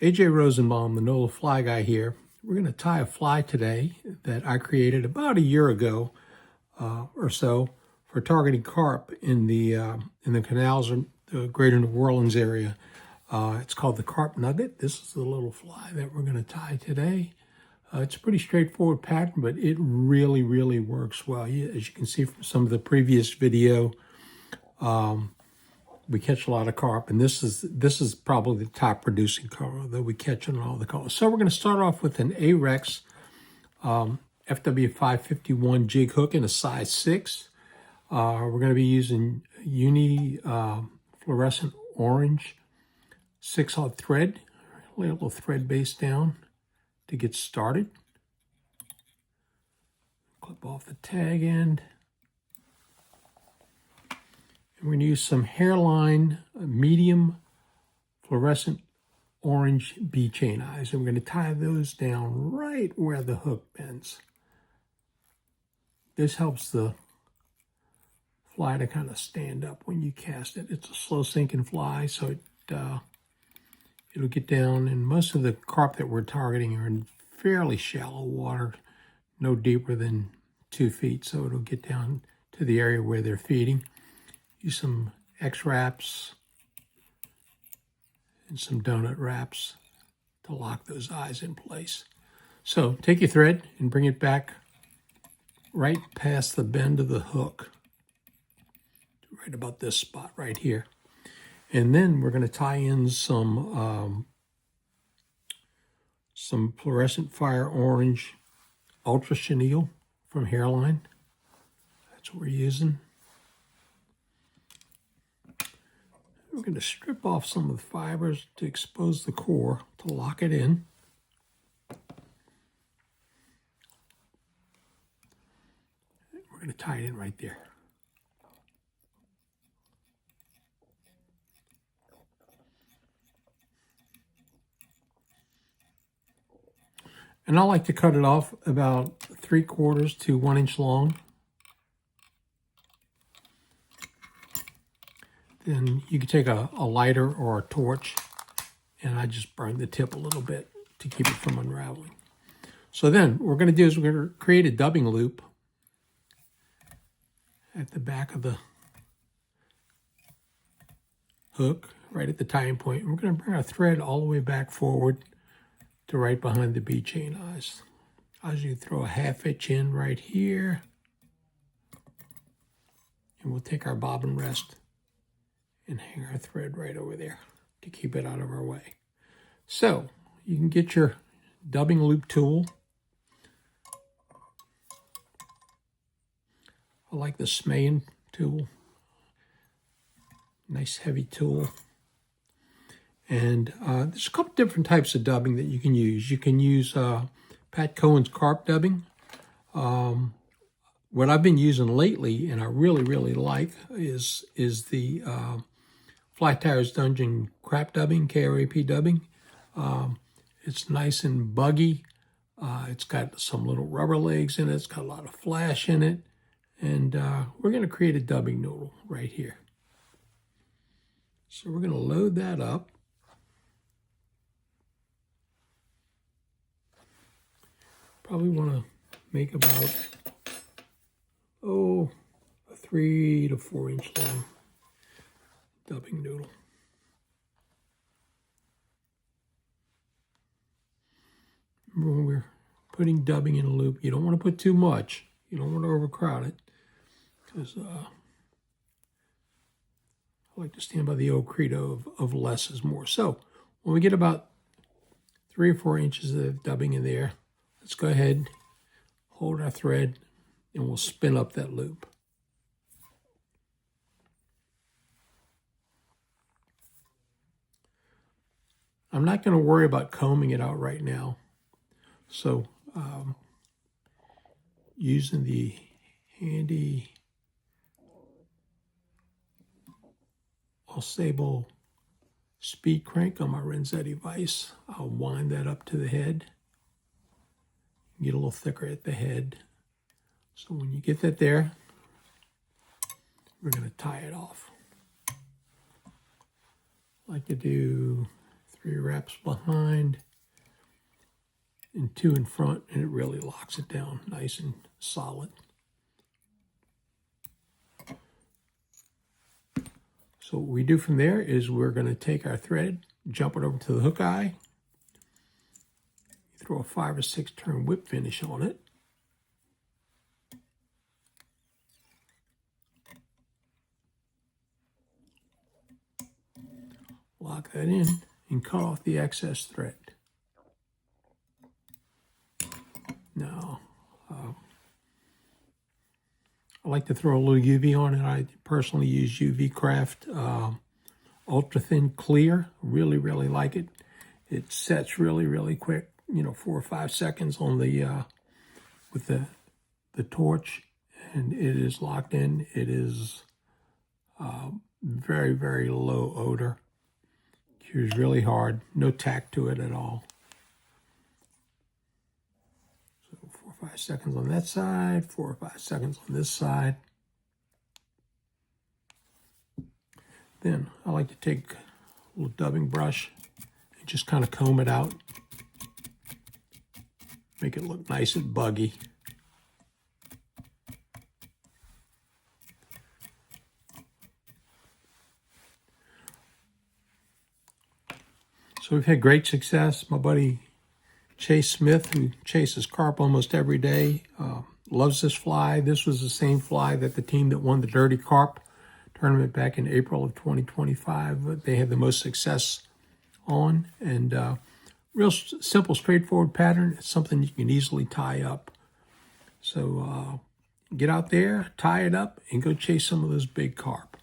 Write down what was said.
AJ Rosenbaum, the Nola Fly Guy here. We're going to tie a fly today that I created about a year ago or so for targeting carp in the canals in the greater New Orleans area. It's called the Carp Nugget. This is the little fly that we're going to tie today. It's a pretty straightforward pattern, but it really, really works well. As you can see from some of the previous video, we catch a lot of carp, and this is probably the top producing color that we catch in all the colors. So we're going to start off with an Arex FW551 jig hook in a size 6. We're going to be using fluorescent orange 6/0 thread. Lay a little thread base down to get started. Clip off the tag end. We're going to use some hairline medium fluorescent orange bee chain eyes. And we're going to tie those down right where the hook bends. This helps the fly to kind of stand up when you cast it. It's a slow sinking fly, so it'll get down. And most of the carp that we're targeting are in fairly shallow water, no deeper than 2 feet. So it'll get down to the area where they're feeding. Use some X wraps and some donut wraps to lock those eyes in place. So take your thread and bring it back right past the bend of the hook, right about this spot right here. And then we're going to tie in some fluorescent fire orange ultra chenille from Hairline. That's what we're using. We're going to strip off some of the fibers to expose the core to lock it in. We're going to tie it in right there. And I like to cut it off about 3/4 to 1 inch long. Then you can take a lighter or a torch, and I just burn the tip a little bit to keep it from unraveling. So then what we're going to do is we're going to create a dubbing loop at the back of the hook, right at the tying point. And we're going to bring our thread all the way back forward to right behind the bee chain eyes. As you throw a 1/2 inch in right here, and we'll take our bobbin rest and hang our thread right over there to keep it out of our way. So you can get your dubbing loop tool. I like the Smayan tool. Nice heavy tool. And there's a couple different types of dubbing that you can use. You can use Pat Cohen's carp dubbing. What I've been using lately, and I really, really like, is the Fly Tires Dungeon crap dubbing, KRAP dubbing. It's nice and buggy. It's got some little rubber legs in it. It's got a lot of flash in it. And we're going to create a dubbing noodle right here. So we're going to load that up. Probably want to make about, a 3 to 4 inch long dubbing noodle. Remember, when we're putting dubbing in a loop, you don't want to put too much. You don't want to overcrowd it, because I like to stand by the old credo of less is more. So when we get about 3 or 4 inches of dubbing in there, let's go ahead, hold our thread, and we'll spin up that loop. I'm not going to worry about combing it out right now. So using the handy Sable speed crank on my Renzetti vise, I'll wind that up to the head. Get a little thicker at the head. So when you get that there, we're going to tie it off. I like to do 3 wraps behind and 2 in front, and it really locks it down nice and solid. So what we do from there is we're going to take our thread, jump it over to the hook eye, throw a 5 or 6 turn whip finish on it. Lock that in and cut off the excess thread. Now, I like to throw a little UV on it. I personally use UV Craft Ultra Thin Clear. Really, really like it. It sets really, really quick. 4 or 5 seconds on the with the torch, and it is locked in. It is very, very low odor. Cures really hard. No tack to it at all. So 4 or 5 seconds on that side, 4 or 5 seconds on this side. Then I like to take a little dubbing brush and just kind of comb it out. Make it look nice and buggy. So we've had great success. My buddy Chase Smith, who chases carp almost every day, loves this fly. This was the same fly that the team that won the Dirty Carp tournament back in April of 2025, they had the most success on. And real simple, straightforward pattern. It's something you can easily tie up. So get out there, tie it up, and go chase some of those big carp.